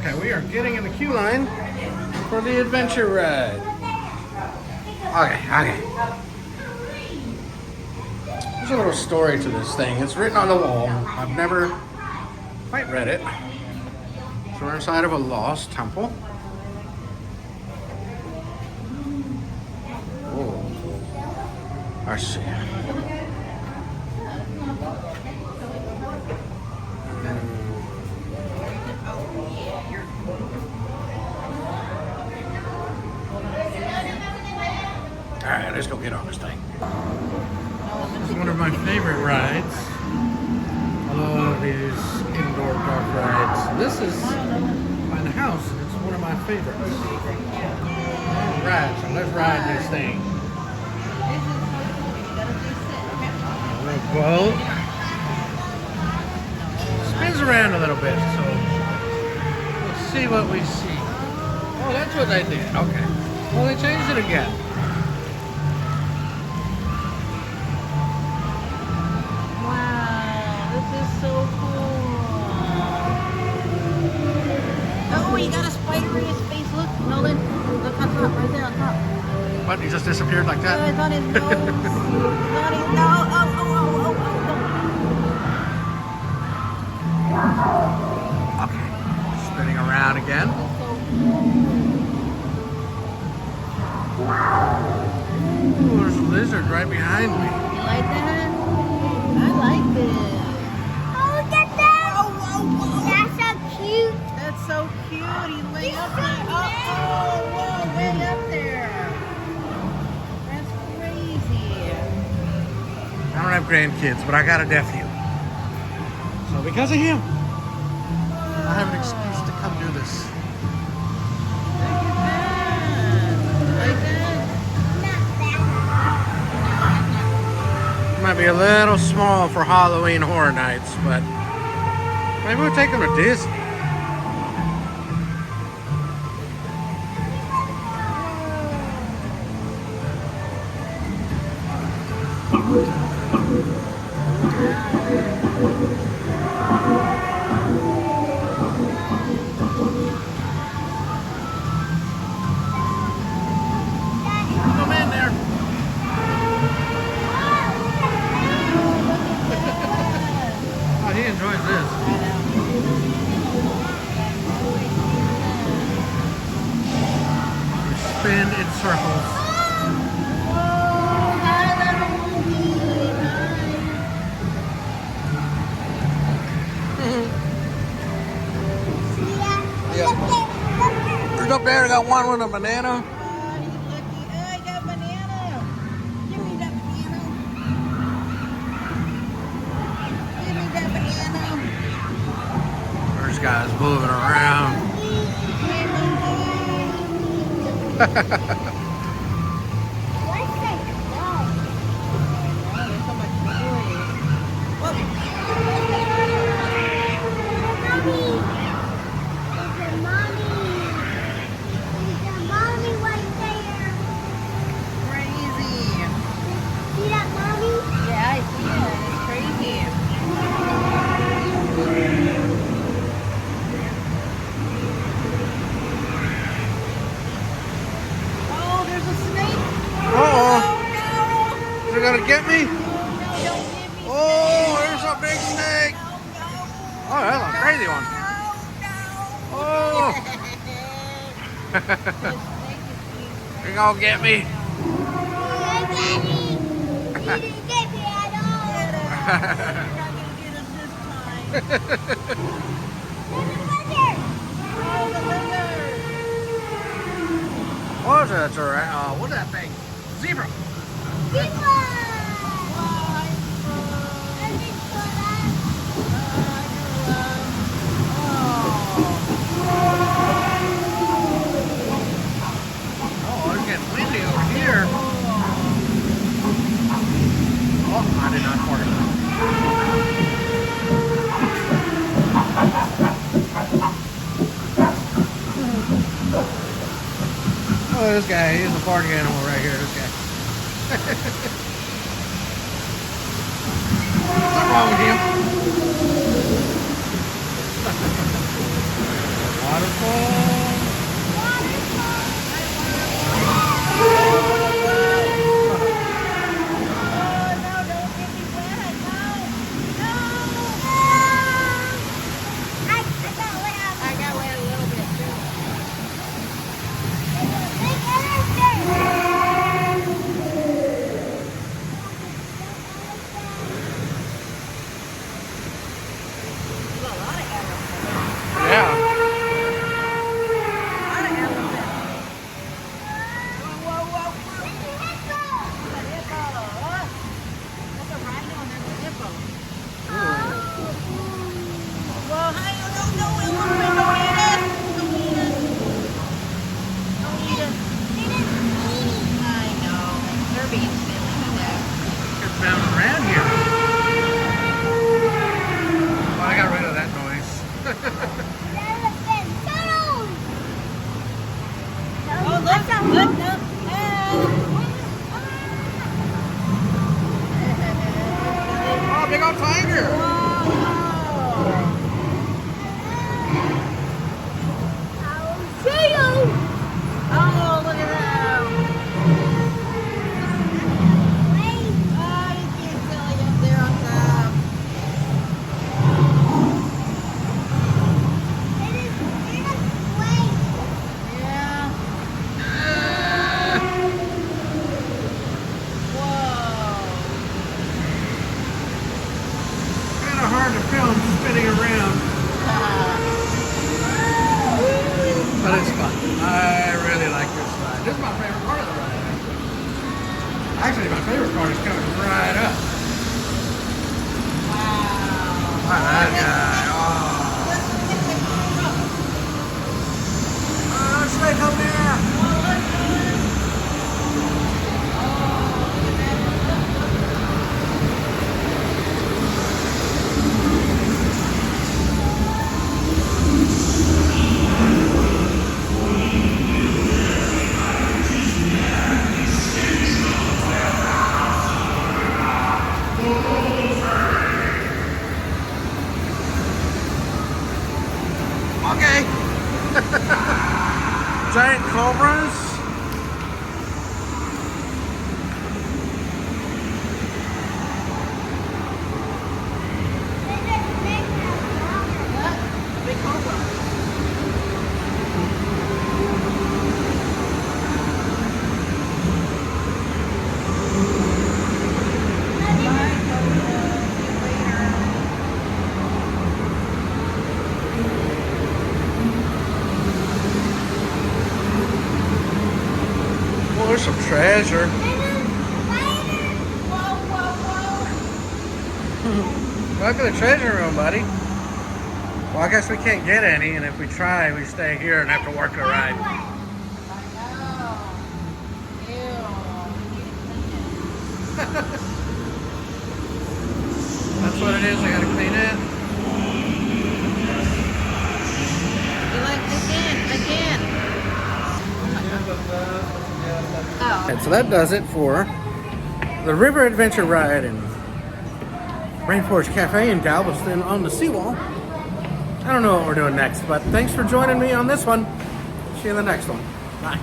Okay, we are getting in the queue line for the adventure ride. Okay. There's a little story to this thing. It's written on the wall. I've never quite read it. So we're inside of a lost temple. Whoa. I see. Alright, let's go get on this thing. This is one of my favorite rides. I love these indoor dark rides. This is by the house, and it's one of my favorites. Alright, so let's ride this thing. A little boat. Spins around a little bit, so let's see what we see. Oh, that's what they did. Okay. Well, they changed it again. He got a spider in his face. Look, Nolan. Look on top, right there on top. What? He just disappeared like that? Yeah, it's on his nose. It's on his nose. Oh. Okay. Spinning around again. Ooh, there's a lizard right behind me. You like that? I like this. Oh, look at that! Whoa. That's so cute. That's so cute. He's way up there. Oh, whoa, way up there. That's crazy. I don't have grandkids, but I got a nephew. So because of him, I have an excuse to come do this. Look at that. Like that. It might be a little small for Halloween Horror Nights, but maybe we'll take them to Disney. Come in there. Oh, he enjoys this. Spin in circles. There's up there, I got one with a banana. I got banana. Give me that banana. Give me that banana. There's guys moving around. What's that dog? There's so much noise. Mommy. There's a mommy. There's a mommy right there. Crazy. See that mommy? Yeah, I see it. It's crazy. Oh, there's a snake. Uh-oh. No. Is it gonna get me? No, don't give me Oh, there's a big snake. No. Oh, that's a crazy one. Oh, The snake is you're gonna get me. You didn't get me. You didn't get me at all. You're not gonna get us this time. There's a lizard. Oh, the lizard. What is that? What's that thing? Zebra. Zebra. Why? There's a zebra. Oh, it's getting windy over here. Oh, I did not park it. Oh, this guy, he's a party animal right here, this guy. What's wrong with him? Waterfall. Yeah. It's down around here. Well, I got rid of that noise. Oh, look, look. Oh, big old tiger. Oh, look at that. Oh, you can't silly up there on top. Yeah. Whoa. Kind of hard to film spinning around, but it's fun. I really like this ride. This is my favorite part of the ride. Actually, my favorite part is coming right up. Wow. Look at that guy. Oh, snake up there. Okay. Giant cobras. Big cobra. Well, there's some treasure. Look at the treasure room, buddy. Well, I guess we can't get any, and if we try, we stay here and have to work the ride. That's what it is. I gotta clean it. Oh. And so that does it for the River Adventure Ride in Rainforest Cafe in Galveston on the seawall. I don't know what we're doing next, but thanks for joining me on this one. See you in the next one. Bye.